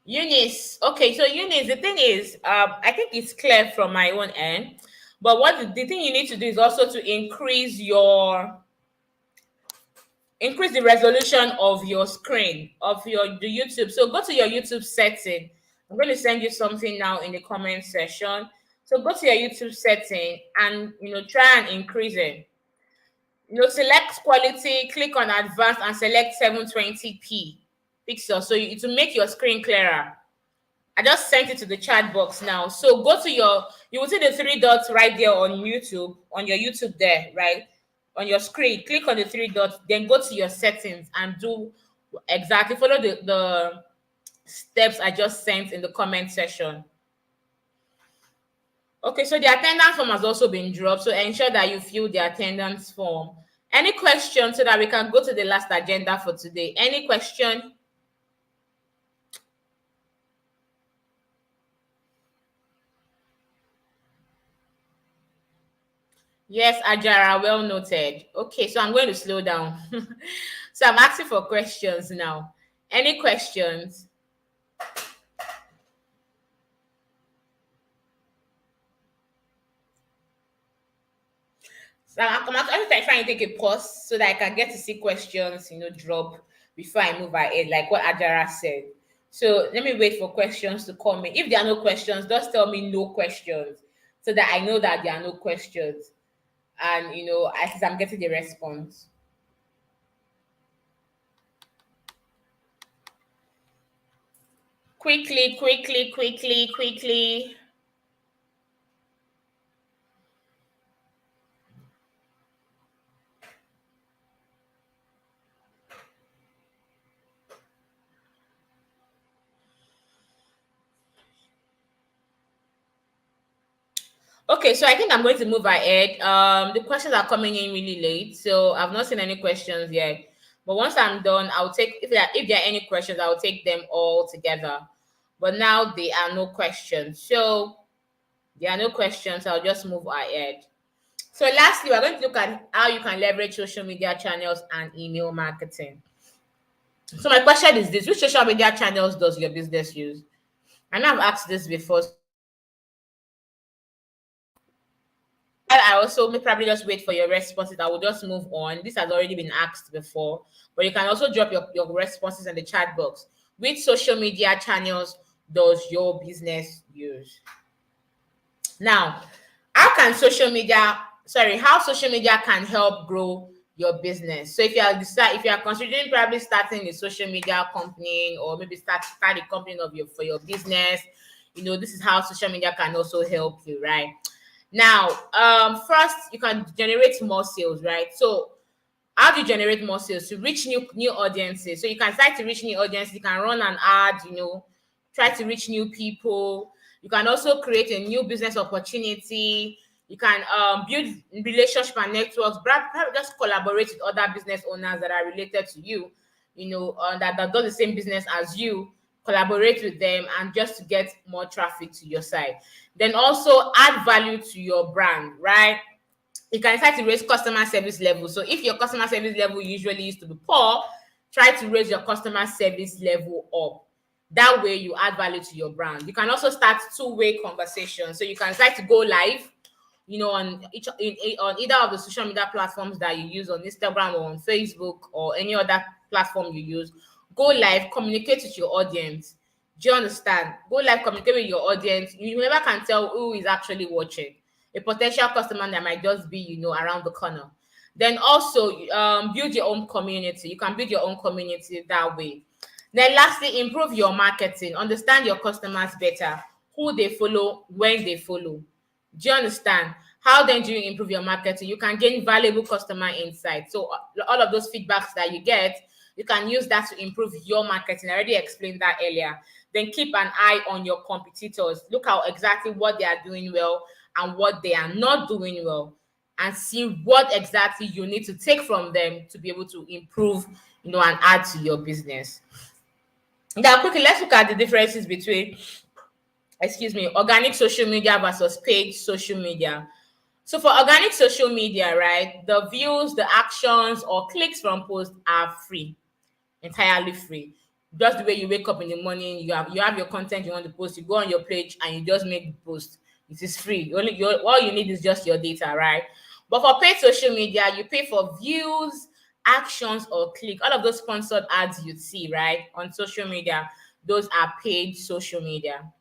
Eunice. Okay, so Eunice, the thing is, I think it's clear from my own end. But what the thing you need to do is also to increase the resolution of your screen of the YouTube. So go to your YouTube setting. I'm going to send you something now in the comment section. So go to your YouTube setting and try and increase it. Select quality, click on advanced and select 720p pixels. So it will make your screen clearer. I just sent it to the chat box now. So go to you will see the three dots right there on YouTube, on your YouTube there, right? On your screen, click on the three dots, then go to your settings and do exactly follow the steps I just sent in the comment section. Okay, so the attendance form has also been dropped. So ensure that you fill the attendance form. Any questions so that we can go to the last agenda for today? Any question? Yes, Ajara, well noted. Okay, so I'm going to slow down. So I'm asking for questions now. Any questions? So I'm actually trying to take a pause so that I can get to see questions, drop before I move ahead, like what Ajara said. So let me wait for questions to come in. If there are no questions, just tell me no questions so that I know that there are no questions. And at least I'm getting the response. Quickly, quickly, quickly, quickly. Okay, so I think I'm going to move ahead. The questions are coming in really late, so I've not seen any questions yet. But once I'm done, I'll take if there are any questions, I'll take them all together. But now there are no questions, so there are no questions. I'll just move ahead. So lastly, we're going to look at how you can leverage social media channels and email marketing. So my question is this: which social media channels does your business use? I know I've asked this before. I also may probably just wait for your responses. I will just move on. This has already been asked before, but you can also drop your responses in the chat box. Which social media channels does your business use? Now, how social media can help grow your business. So if you are considering probably starting a social media company, or maybe start a company for your business, this is how social media can also help you, right? Now, first you can generate more sales, right? So how do you generate more sales? To reach new audiences. So you can start to reach new audiences. You can run an ad, try to reach new people. You can also create a new business opportunity. You can build relationship and networks. Perhaps just collaborate with other business owners that are related to you, that do the same business as you. Collaborate with them and just to get more traffic to your site. Then also add value to your brand, right? You can start to raise customer service level. So if your customer service level usually used to be poor, try to raise your customer service level up. That way you add value to your brand. You can also start two-way conversation. So you can start to go live, on either of the social media platforms that you use, on Instagram or on Facebook or any other platform you use. Go live, communicate with your audience. Do you understand? Go live, communicate with your audience. You never can tell who is actually watching. A potential customer that might just be, around the corner. Then also build your own community. You can build your own community that way. Then lastly, improve your marketing. Understand your customers better, who they follow, when they follow. Do you understand? How then do you improve your marketing? You can gain valuable customer insights. So all of those feedbacks that you get, you can use that to improve your marketing. I already explained that earlier. Then keep an eye on your competitors. Look how exactly what they are doing well and what they are not doing well, and see what exactly you need to take from them to be able to improve, and add to your business. Now, quickly, let's look at the differences between, organic social media versus paid social media. So for organic social media, right, the views, the actions, or clicks from posts are free, entirely free. Just the way you wake up in the morning, you have your content you want to post, you go on your page and you just make the post. It is free. All you need is just your data, right? But for paid social media, you pay for views, actions, or click. All of those sponsored ads you see, right, on social media, those are paid social media.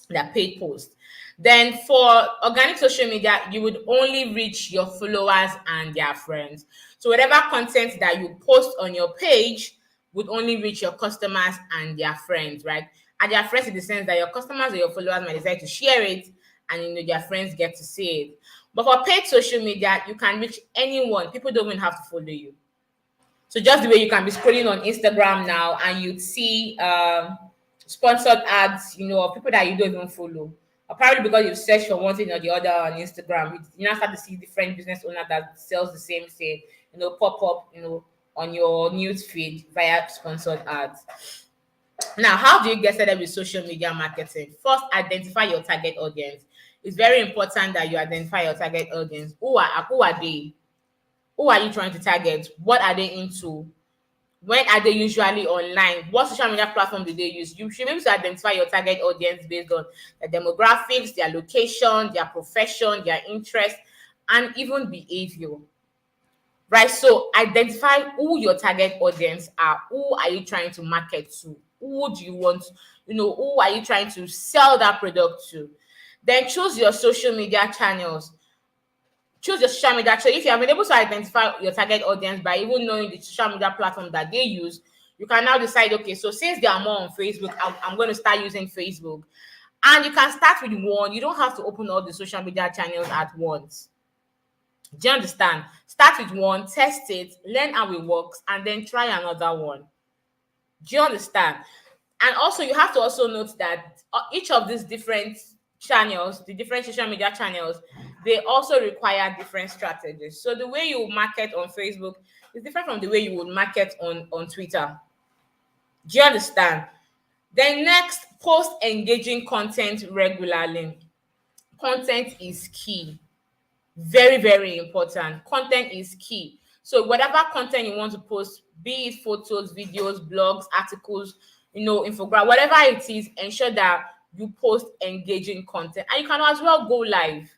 They're paid posts. Then for organic social media, you would only reach your followers and their friends. So whatever content that you post on your page would only reach your customers and their friends, right? And their friends in the sense that your customers or your followers might decide to share it, and their friends get to see it. But for paid social media, you can reach anyone. People don't even have to follow you. So just the way you can be scrolling on Instagram now and you'd see sponsored ads, of people that you don't even follow. Or probably because you've searched for one thing or the other on Instagram, you now start to see different business owner that sells the same thing, pop up, on your news feed via sponsored ads. Now, how do you get started with social media marketing? First, identify your target audience. It's very important that you identify your target audience. Who are they? Who are you trying to target? What are they into? When are they usually online? What social media platform do they use? You should be able to identify your target audience based on their demographics, their location, their profession, their interest, and even behavior. right? So identify who your target audience are. Who are you trying to market to? Who do you want, who are you trying to sell that product to? Then choose your social media channels. Choose your social media. So if you have been able to identify your target audience by even knowing the social media platform that they use, you can now decide, okay, so since they are more on Facebook, I'm going to start using Facebook. And you can start with one. You don't have to open all the social media channels at once. Do you understand? Start with one, test it, learn how it works, and then try another one. Do you understand? And also, you have to also note that each of these different channels, the different social media channels, they also require different strategies. So the way you market on Facebook is different from the way you would market on Twitter. Do you understand? Then next, post engaging content regularly. Content is key. Very, very important. Content is key. So whatever content you want to post, be it photos, videos, blogs, articles, infographic, whatever it is, ensure that you post engaging content. And you can as well go live.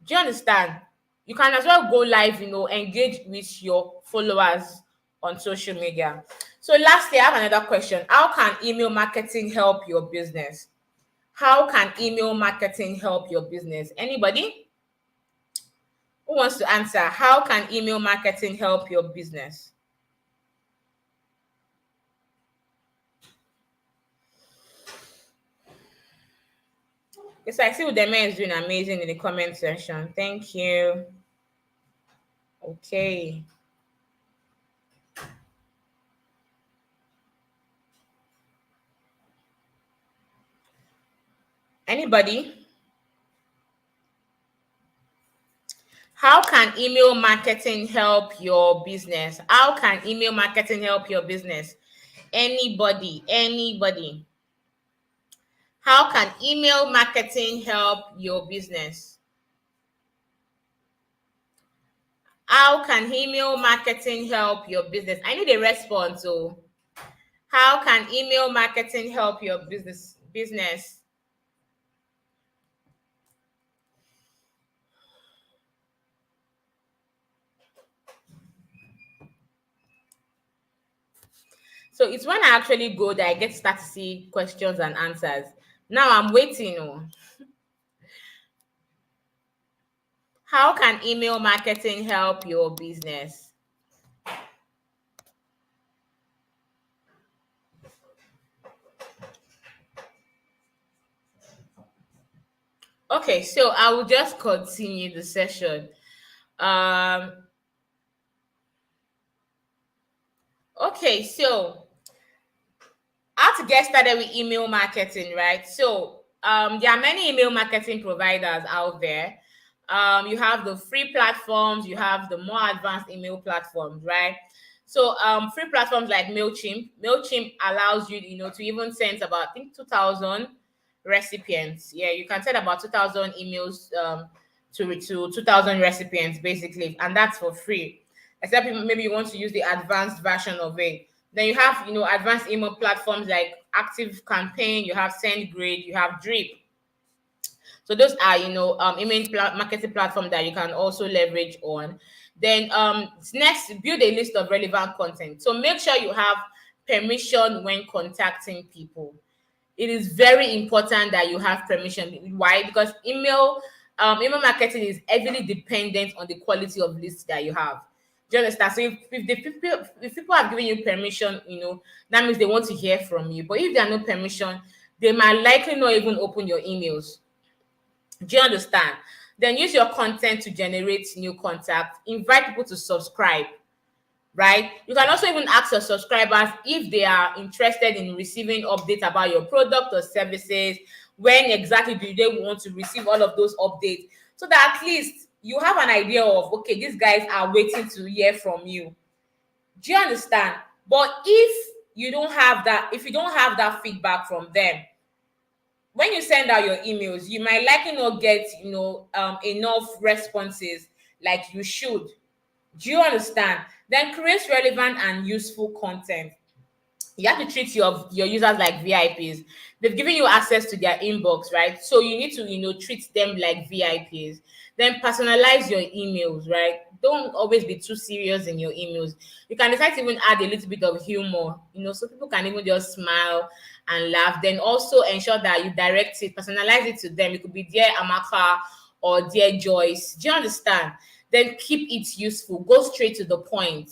Do you understand? You can as well go live, engage with your followers on social media. So lastly, I have another question. How can email marketing help your business? How can email marketing help your business? Anybody who wants to answer? How can email marketing help your business? Yes, I see Udeme is doing amazing in the comment section. Thank you. Okay. Anybody? How can email marketing help your business? How can email marketing help your business? Anybody? Anybody? How can email marketing help your business? How can email marketing help your business? I need a response. So, how can email marketing help your business? So it's when I actually go that I get to start to see questions and answers. Now I'm waiting. Oh. How can email marketing help your business? Okay, so I will just continue the session. Um, okay, so how to get started with email marketing, right? So there are many email marketing providers out there. You have the free platforms, you have the more advanced email platforms, right? So free platforms like Mailchimp allows you, to even send about, I think, 2,000 recipients. Yeah, you can send about 2,000 emails to 2,000 recipients basically, and that's for free. Except maybe you want to use the advanced version of it. Then you have, advanced email platforms like Active Campaign, you have SendGrid, you have Drip. So those are, email marketing platform that you can also leverage on. Then next, build a list of relevant content. So make sure you have permission when contacting people. It is very important that you have permission. Why? Because email marketing is heavily dependent on the quality of lists that you have. Do you understand? So if people have given you permission, that means they want to hear from you. But if there are no permission, they might likely not even open your emails. Do you understand? Then use your content to generate new contacts. Invite people to subscribe, right? You can also even ask your subscribers if they are interested in receiving updates about your product or services. When exactly do they want to receive all of those updates? So that at least you have an idea of, okay, these guys are waiting to hear from you. Do you understand? But if you don't have that feedback from them, when you send out your emails, you might likely not get, enough responses like you should. Do you understand? Then create relevant and useful content. You have to treat your users like VIPs. They've given you access to their inbox, right? So you need to, treat them like VIPs. Then personalize your emails, right? don't always be too serious in your emails. You can decide to even add a little bit of humor, so people can even just smile and laugh. Then also ensure that you direct it, personalize it to them. It could be Dear Amaka or Dear Joyce. Do you understand? Then keep it useful. Go straight to the point.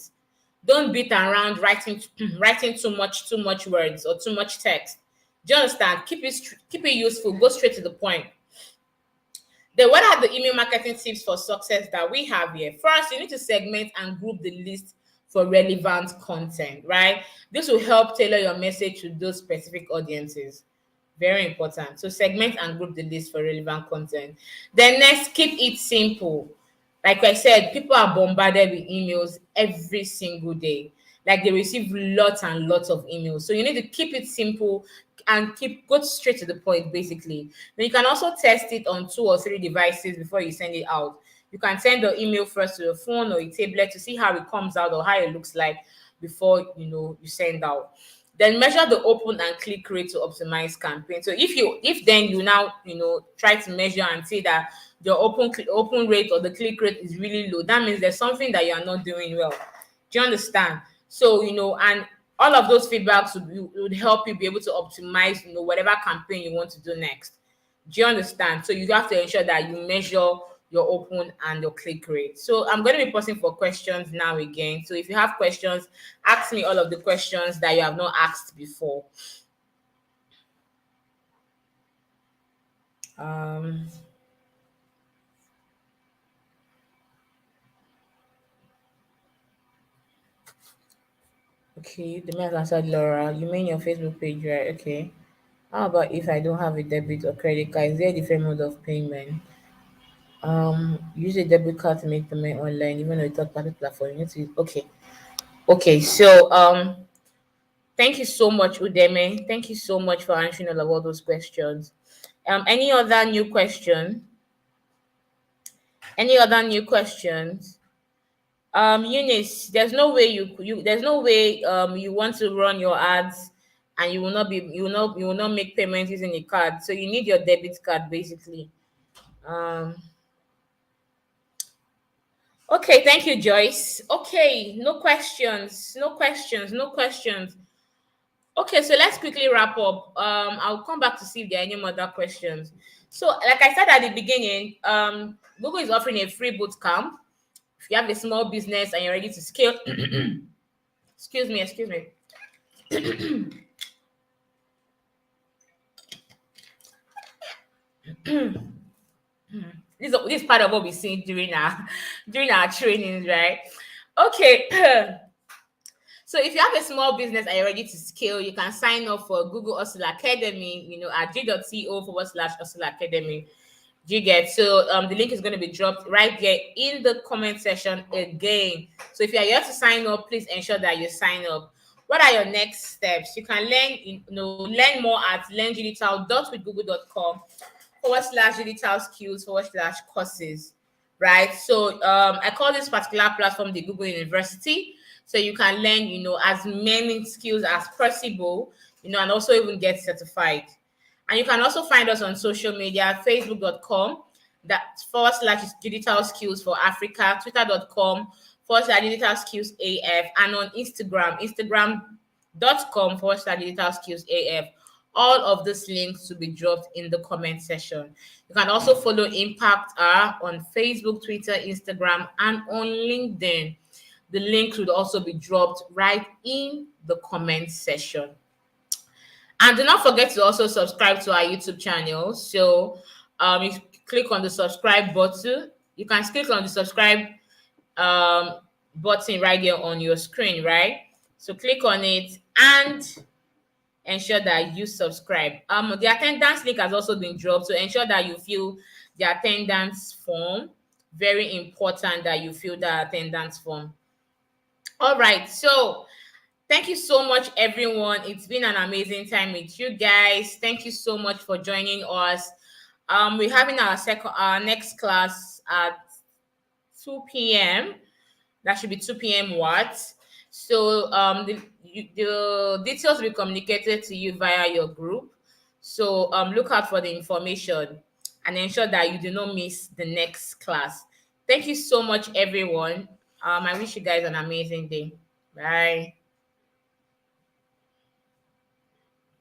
Don't beat around writing writing too much words or too much text. Do you understand? Keep it useful. Go straight to the point. Then what are the email marketing tips for success that we have here? First, you need to segment and group the list for relevant content, right? This will help tailor your message to those specific audiences. Very important. So segment and group the list for relevant content. Then next, keep it simple. Like I said, people are bombarded with emails every single day. Like they receive lots and lots of emails. So you need to keep it simple and go straight to the point, basically. Then you can also test it on 2 or 3 devices before you send it out. You can send the email first to your phone or a tablet to see how it comes out or how it looks like before you send out. Then measure the open and click rate to optimize campaign. So if then you now try to measure and see that your open rate or the click rate is really low, that means there's something that you are not doing well. Do you understand? So and all of those feedbacks would help you be able to optimize whatever campaign you want to do next. Do you understand? So you have to ensure that you measure your open and your click rate. So I'm going to be pausing for questions now again. So if you have questions, ask me all of the questions that you have not asked before. Okay, the man answered Laura. You mean your Facebook page, right? Okay. How about if I don't have a debit or credit card? Is there a different mode of payment? Use a debit card to make payment online, even though it's a party platform. You need to okay. Okay, so thank you so much, Udeme. Thank you so much for answering all those questions. Any other new question? Any other new questions? Eunice, there's no way you want to run your ads and you will not make payments using a card. So you need your debit card basically. Um okay, thank you, Joyce. Okay, no questions, no questions, no questions. Okay, so let's quickly wrap up. I'll come back to see if there are any other questions. So, like I said at the beginning, Google is offering a free boot camp. If you have a small business and you're ready to scale, excuse me. This is part of what we see during our trainings, right? Okay. So if you have a small business and you're ready to scale, you can sign up for Google Hustle Academy, at g.co/Hustle Academy. Do you get? So the link is going to be dropped right there in the comment section again. So if you are here to sign up, please ensure that you sign up. What are your next steps? You can learn more at learndigital.withgoogle.com/digital skills/courses. Right. So I call this particular platform the Google University. So you can learn, as many skills as possible, and also even get certified. And you can also find us on social media, facebook.com /digital skills for Africa, twitter.com /digital skills AF, and on instagram.com /digital skills AF. All of these links will be dropped in the comment section. You can also follow Impact R on Facebook, Twitter, Instagram, and on LinkedIn. The link would also be dropped right in the comment section. And do not forget to also subscribe to our YouTube channel. So you click on the subscribe button. You can click on the subscribe button right there on your screen, right? So click on it and ensure that you subscribe. The attendance link has also been dropped. So ensure that you fill the attendance form. Very important that you fill the attendance form. All right, so thank you so much, everyone. It's been an amazing time with you guys. Thank you so much for joining us. We're having our next class at 2 p.m. That should be 2 p.m. what? So the details will be communicated to you via your group. So look out for the information and ensure that you do not miss the next class. Thank you so much, everyone. I wish you guys an amazing day. Bye.